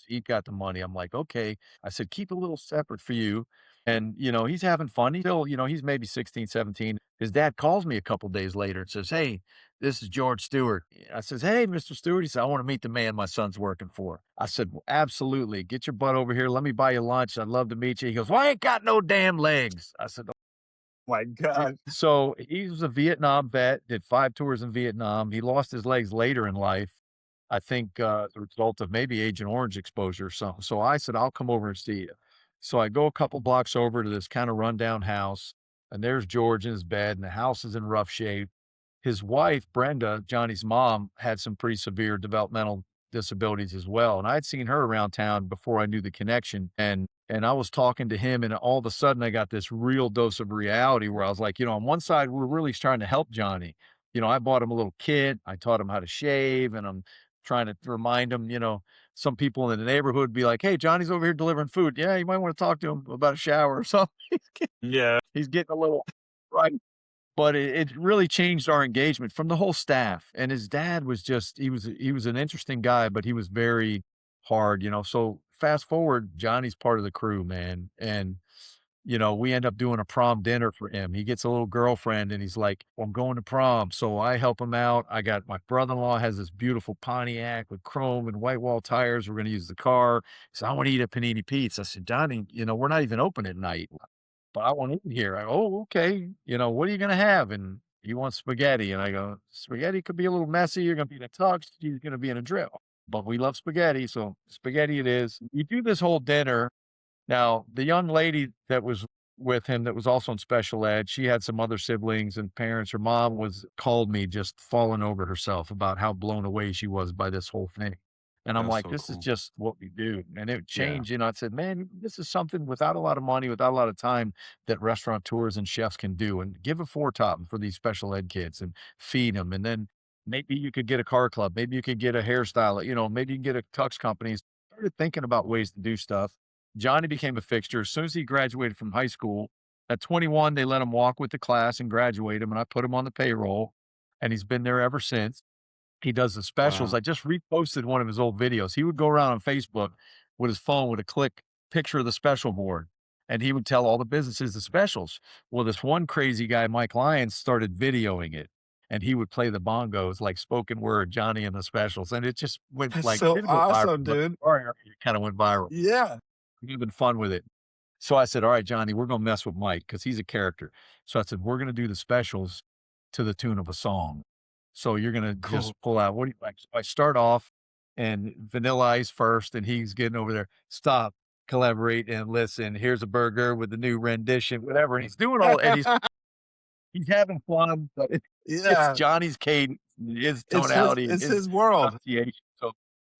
he got the money. I'm like, okay. I said, keep a little separate for you. And, he's having fun. He's still, he's maybe 16, 17. His dad calls me a couple days later and says, hey, this is George Stewart. I says, hey, Mr. Stewart. He said, I want to meet the man my son's working for. I said, well, absolutely. Get your butt over here. Let me buy you lunch. I'd love to meet you. He goes, well, I ain't got no damn legs. I said, My God. so he was a Vietnam vet, did 5 tours in Vietnam. He lost his legs later in life. I think, the result of maybe Agent Orange exposure or something. So I said, I'll come over and see you. So I go a couple blocks over to this kind of rundown house, and there's George in his bed, and the house is in rough shape. His wife, Brenda, Johnny's mom, had some pretty severe developmental disabilities as well. And I'd seen her around town before I knew the connection. And I was talking to him, and all of a sudden I got this real dose of reality where I was like, on one side, we're really trying to help Johnny. I bought him a little kit, I taught him how to shave, and I'm trying to remind him, some people in the neighborhood would be like, hey, Johnny's over here delivering food. Yeah, you might want to talk to him about a shower or something. Yeah. He's getting a little right. But it really changed our engagement from the whole staff. And his dad was just he was an interesting guy, but he was very hard. So fast forward, Johnny's part of the crew, man. And we end up doing a prom dinner for him. He gets a little girlfriend and he's like, well, I'm going to prom. So I help him out. I got my brother-in-law has this beautiful Pontiac with chrome and white wall tires. We're going to use the car. So I want to eat at Panini Pete's. I said, Johnny, we're not even open at night, but I want to eat here. I go, oh, okay. What are you going to have? And he wants spaghetti. And I go, spaghetti could be a little messy. You're going to be in a tux. He's going to be in a drip. But we love spaghetti. So spaghetti it is. We do this whole dinner. Now, the young lady that was with him that was also in special ed, she had some other siblings and parents. Her mom called me just falling over herself about how blown away she was by this whole thing. And I'm That's like, so this is cool. just what we do. And it Yeah. changed, I said, man, this is something without a lot of money, without a lot of time that restaurateurs and chefs can do and give a foretop for these special ed kids and feed them. And then maybe you could get a car club. Maybe you could get a hairstyle, maybe you can get a tux company. Started thinking about ways to do stuff. Johnny became a fixture. As soon as he graduated from high school, at 21, they let him walk with the class and graduate him, and I put him on the payroll, and he's been there ever since. He does the specials. Wow. I just reposted one of his old videos. He would go around on Facebook with his phone with a click picture of the special board, and he would tell all the businesses the specials. Well, this one crazy guy, Mike Lyons, started videoing it, and he would play the bongos like spoken word, Johnny and the specials, and it just went That's like, so didn't go viral, awesome, but dude. it kind of went viral. Yeah. Having fun with it. So I said, all right, Johnny, we're going to mess with Mike because he's a character. So I said, we're going to do the specials to the tune of a song. So you're going to just Cool. pull out, what do you like? So I start off and Vanilla Ice first, and he's getting over there. Stop, collaborate, and listen. Here's a burger with the new rendition, whatever. And he's doing all, and he's having fun, but it's Yeah, Johnny's cadence, his it's his tonality, it's his his world. pronunciation. So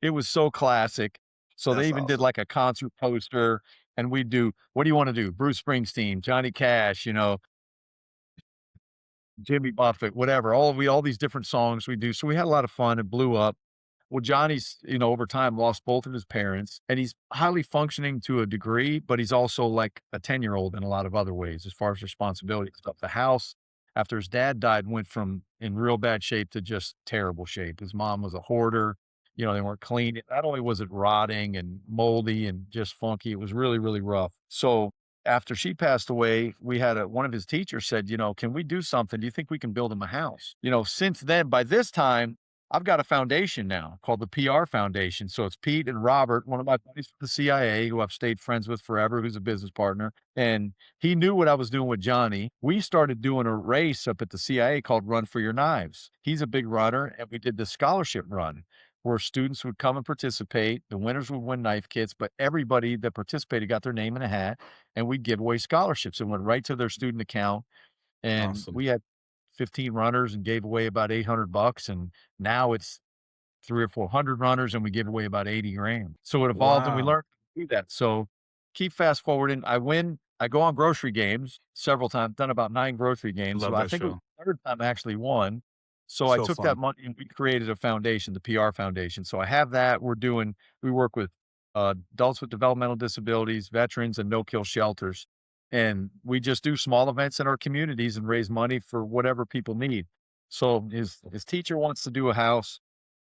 it was so classic. So they That's even did awesome. like a concert poster, and we do, what do you want to do? Bruce Springsteen, Johnny Cash, Jimmy Buffett, whatever. All these different songs we do. So we had a lot of fun. It blew up. Well, Johnny's, over time lost both of his parents, and he's highly functioning to a degree, but he's also like a 10-year-old in a lot of other ways as far as responsibility stuff. The house, after his dad died, went from in real bad shape to just terrible shape. His mom was a hoarder. They weren't clean. Not only was it rotting and moldy and just funky, it was really, really rough. So after she passed away, we had one of his teachers said, can we do something? Do you think we can build him a house? Since then, by this time, I've got a foundation now called the PR Foundation. So it's Pete and Robert, one of my buddies from the CIA, who I've stayed friends with forever, who's a business partner. And he knew what I was doing with Johnny. We started doing a race up at the CIA called Run for Your Knives. He's a big runner, and we did the scholarship run where students would come and participate. The winners would win knife kits, but everybody that participated got their name in a hat, and we'd give away scholarships. It went right to their student account. And Awesome. we had 15 runners and gave away about $800. And now it's 300 or 400 runners, and we give away about 80 grand. So it evolved, and we Wow. learned to do that. So keep fast forwarding. I go on grocery games several times, done about 9 grocery games. So Love I that think it was show. the third time I actually won. So I So took that fun. money and we created a foundation, the PR Foundation. So I have that. We work with adults with developmental disabilities, veterans, and no-kill shelters. And we just do small events in our communities and raise money for whatever people need. So his teacher wants to do a house.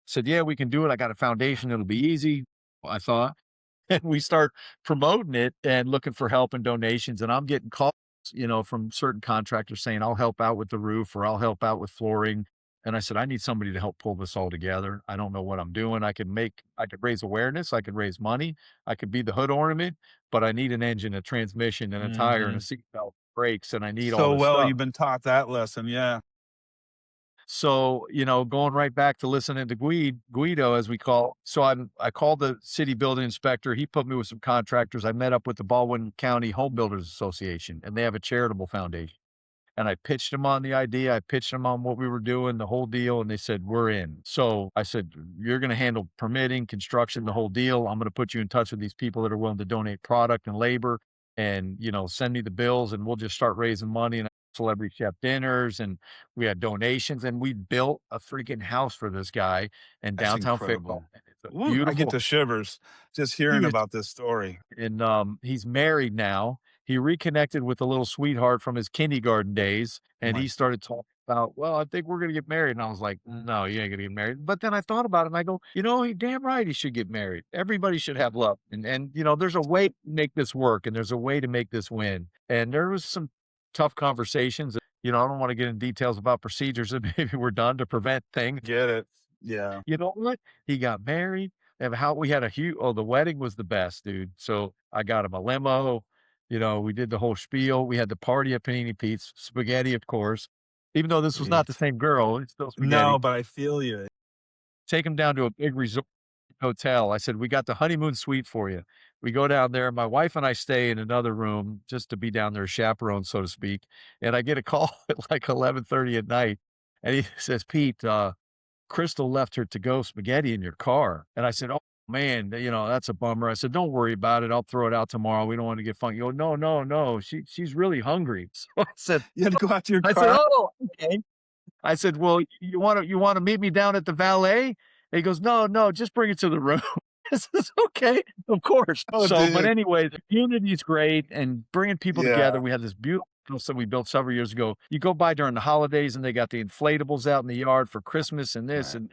Said, yeah, we can do it. I got a foundation. It'll be easy, I thought. And we start promoting it and looking for help and donations. And I'm getting calls, from certain contractors saying, I'll help out with the roof or I'll help out with flooring. And I said, I need somebody to help pull this all together. I don't know what I'm doing. I could raise awareness. I could raise money. I could be the hood ornament, but I need an engine, a transmission, and a tire and a Hmm. seatbelt, brakes, and I need all So this well stuff. you've been taught that lesson, yeah. So, going right back to listening to Guido, as we call. So I called the city building inspector. He put me with some contractors. I met up with the Baldwin County Home Builders Association, and they have a charitable foundation. And I pitched them on the idea. I pitched them on what we were doing, the whole deal, and they said, we're in. So I said, you're going to handle permitting, construction, the whole deal. I'm going to put you in touch with these people that are willing to donate product and labor and, send me the bills, and we'll just start raising money and celebrity chef dinners. And we had donations, and we built a freaking house for this guy in That's downtown Fayetteville. incredible. It's a Woo, I get beautiful the shivers just hearing huge, about this story. and he's married now. He reconnected with a little sweetheart from his kindergarten days, and My he started talking about, well, I think we're gonna get married. And I was like, no, you ain't gonna get married. But then I thought about it, and I go, he damn right he should get married. Everybody should have love, and there's a way to make this work, and there's a way to make this win. And there was some tough conversations. I don't want to get in details about procedures that maybe were done to prevent things. get it. Yeah. You know what? He got married, and how we had the wedding was the best, dude. So I got him a limo, we did the whole spiel. We had the party at Panini Pete's, spaghetti, of course. Even though this was not the Sweet. same girl, it's still No, spaghetti. but I feel you. Take him down to a big resort hotel. I said, we got the honeymoon suite for you. We go down there. My wife and I stay in another room just to be down there, chaperone, so to speak. And I get a call at like 11:30 at night. And he says, Pete, Crystal left her to-go spaghetti in your car. And I said, oh, man, that's a bummer. I said, don't worry about it. I'll throw it out tomorrow. We don't want to get funky. Oh, no, no, no. She's really hungry. So You had to go out to your I said, car? oh, okay. I said, well, you want to meet me down at the valet? And he goes, no, no, just bring it to the room. I says, okay, of course. Oh, So, but dude. anyway, the community's great and bringing people together. Yeah, We had this beautiful house that we built several years ago. You go by during the holidays and they got the inflatables out in the yard for Christmas and this. right. And,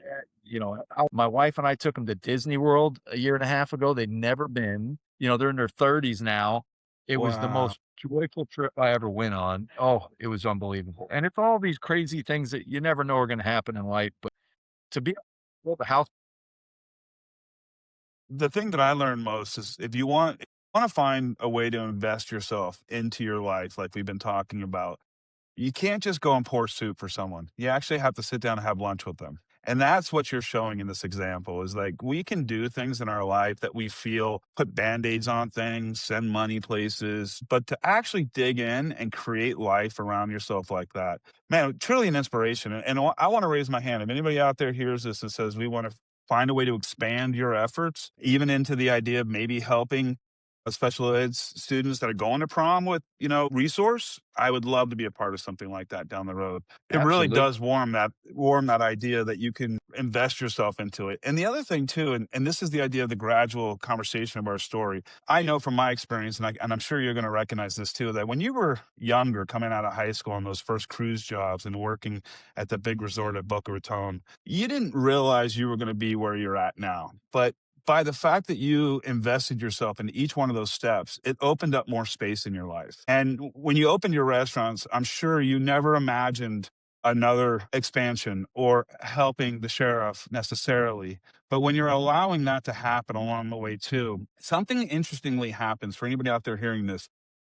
my wife and I took them to Disney World a year and a half ago. They'd never been, they're in their 30s now. It was the Wow. most joyful trip I ever went on. Oh, it was unbelievable. And it's all these crazy things that you never know are going to happen in life. But to be able to build a house, The thing that I learned most is if you want Want to find a way to invest yourself into your life, like we've been talking about, you can't just go and pour soup for someone. You actually have to sit down and have lunch with them. And that's what you're showing in this example is like we can do things in our life that we feel put band-aids on things, send money places, but to actually dig in and create life around yourself like that, man, truly an inspiration. And I want to raise my hand. If anybody out there hears this and says we want to find a way to expand your efforts, even into the idea of maybe helping special ed students that are going to prom with, resource, I would love to be a part of something like that down the road. It really Absolutely. does warm that idea that you can invest yourself into it. And the other thing too, and this is the idea of the gradual conversation of our story. I know from my experience, and I'm sure you're going to recognize this too, that when you were younger, coming out of high school and those first cruise jobs and working at the big resort at Boca Raton, you didn't realize you were going to be where you're at now. But by the fact that you invested yourself in each one of those steps, it opened up more space in your life. And when you opened your restaurants, I'm sure you never imagined another expansion or helping the sheriff necessarily. But when you're allowing that to happen along the way too, something interestingly happens for anybody out there hearing this.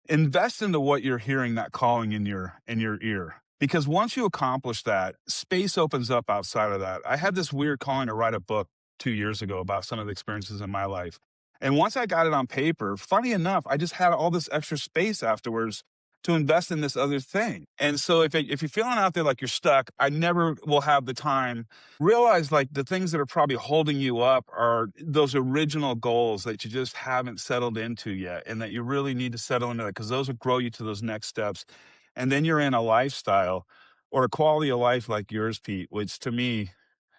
Invest into what you're hearing that calling in your ear. Because once you accomplish that, space opens up outside of that. I had this weird calling to write a book 2 years ago about some of the experiences in my life. And once I got it on paper, funny enough, I just had all this extra space afterwards to invest in this other thing. And so if you're feeling out there like you're stuck, I never will have the time. Realize like the things that are probably holding you up are those original goals that you just haven't settled into yet, and that you really need to settle into that because those will grow you to those next steps. And then you're in a lifestyle or a quality of life like yours, Pete, which to me,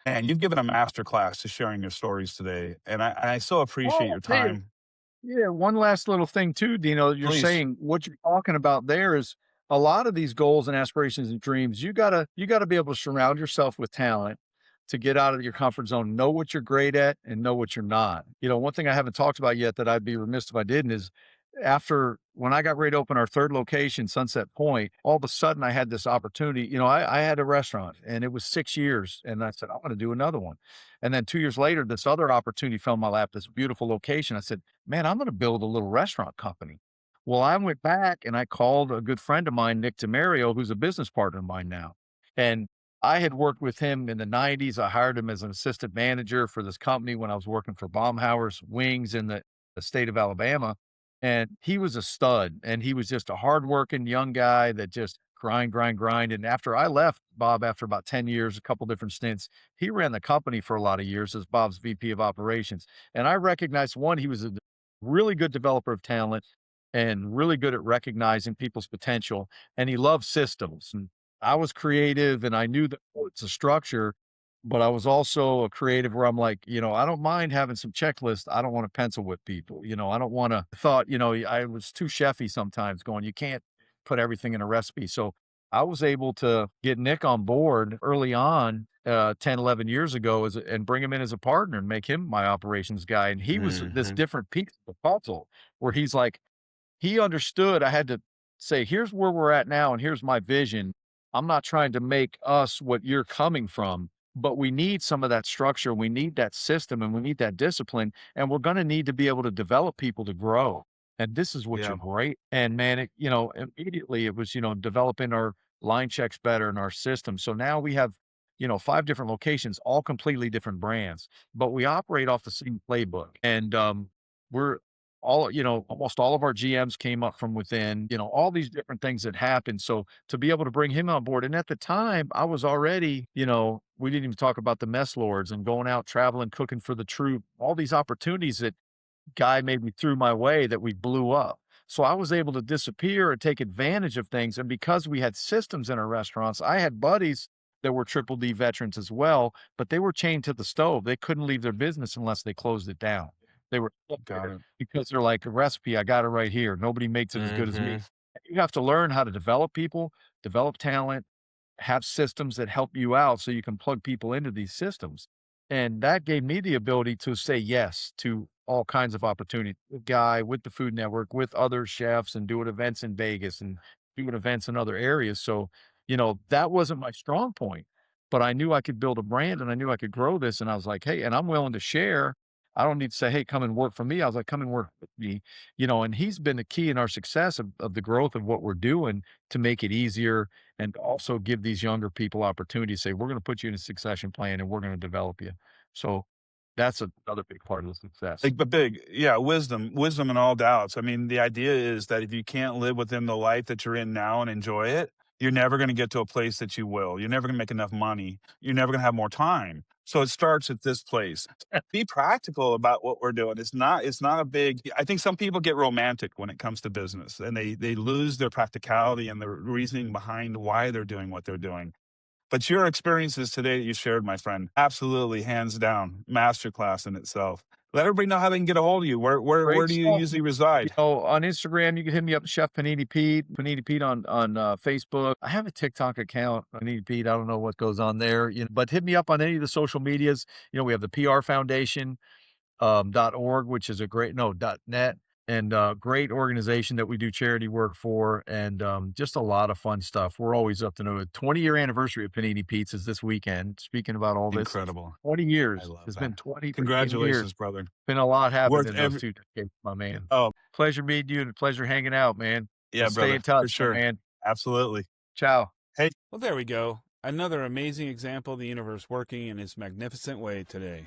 man, you've given a master class to sharing your stories today. And I so appreciate Well, your I'll tell you, time. yeah, one last little thing too, Dino, you're Please. saying what you're talking about there is a lot of these goals and aspirations and dreams, you gotta be able to surround yourself with talent to get out of your comfort zone, know what you're great at and know what you're not. One thing I haven't talked about yet that I'd be remiss if I didn't is after when I got ready to open our third location, Sunset Point, all of a sudden I had this opportunity. I had a restaurant and it was 6 years. And I said, I want to do another one. And then 2 years later, this other opportunity fell in my lap, this beautiful location. I said, man, I'm going to build a little restaurant company. Well, I went back and I called a good friend of mine, Nick DeMario, who's a business partner of mine now. And I had worked with him in the 90s. I hired him as an assistant manager for this company when I was working for Baumhauer's Wings in the state of Alabama. And he was a stud and he was just a hardworking young guy that just grind, grind, grind. And after I left Bob, after about 10 years, a couple different stints, he ran the company for a lot of years as Bob's VP of operations. And I recognized one, he was a really good developer of talent and really good at recognizing people's potential. And he loved systems. And I was creative and I knew that it's a structure, but I was also a creative where I'm like, I don't mind having some checklists. I don't want to pencil with people. I don't want to thought, I was too chefy sometimes going, you can't put everything in a recipe. So I was able to get Nick on board early on, 10, 11 years ago and bring him in as a partner and make him my operations guy. And he was this Hmm. different piece of the puzzle where he's like, he understood I had to say, here's where we're at now and here's my vision. I'm not trying to make us what you're coming from, but we need some of that structure. We need that system and we need that discipline. And we're going to need to be able to develop people to grow. And this is what you're Yeah. great. And man, immediately it was, developing our line checks better in our system. So now we have, 5 different locations, all completely different brands, but we operate off the same playbook. And we're almost all of our GMs came up from within, all these different things that happened. So to be able to bring him on board. And at the time, I was already, we didn't even talk about the mess lords and going out traveling, cooking for the troop, all these opportunities that guy maybe threw my way that we blew up. So I was able to disappear and take advantage of things. And because we had systems in our restaurants, I had buddies that were triple D veterans as well, but they were chained to the stove. They couldn't leave their business unless they closed it down. They were stuck Got there it. because they're like a recipe. I got it right here. Nobody makes it as good as me. Hmm. You have to learn how to develop people, develop talent, have systems that help you out so you can plug people into these systems. And that gave me the ability to say yes to all kinds of opportunity. With Guy, with the Food Network, with other chefs, and doing events in Vegas and doing events in other areas. So, that wasn't my strong point, but I knew I could build a brand and I knew I could grow this. And I was like, hey, and I'm willing to share. I don't need to say, hey, come and work for me. I was like, come and work with me, and he's been the key in our success of the growth of what we're doing to make it easier and also give these younger people opportunity to say, we're going to put you in a succession plan and we're going to develop you. So that's another big part of the success. Like, but big, yeah, wisdom in all doubts. I mean, the idea is that if you can't live within the life that you're in now and enjoy it, you're never going to get to a place that you will. You're never going to make enough money. You're never going to have more time. So it starts at this place. Be practical about what we're doing. It's not a big, I think some people get romantic when it comes to business and they lose their practicality and the reasoning behind why they're doing what they're doing. But your experiences today that you shared, my friend, absolutely, hands down, masterclass in itself. Let everybody know how they can get a hold of you. Where Great do you stuff. usually reside? On Instagram, you can hit me up, Chef Panini Pete, Panini Pete on Facebook. I have a TikTok account, Panini Pete. I don't know what goes on there, but hit me up on any of the social medias. We have the PR Foundation .org, which is a great .net, and great organization that we do charity work for, and just a lot of fun stuff. We're always up to know. 20-year anniversary of Panini Pete's is this weekend. Speaking about all this, Incredible. 20 I years. love It's that. been 20 freaking years. Congratulations, brother. Been a lot happened Worth in those every, 2 decades, my man. oh, Pleasure meeting you and pleasure hanging out, man. yeah, We'll stay brother, in touch, for my sure. man. Absolutely. Ciao. Hey, Well, there we go. Another amazing example of the universe working in its magnificent way today.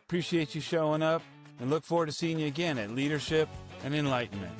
Appreciate you showing up and look forward to seeing you again at Leadership and Enlightenment.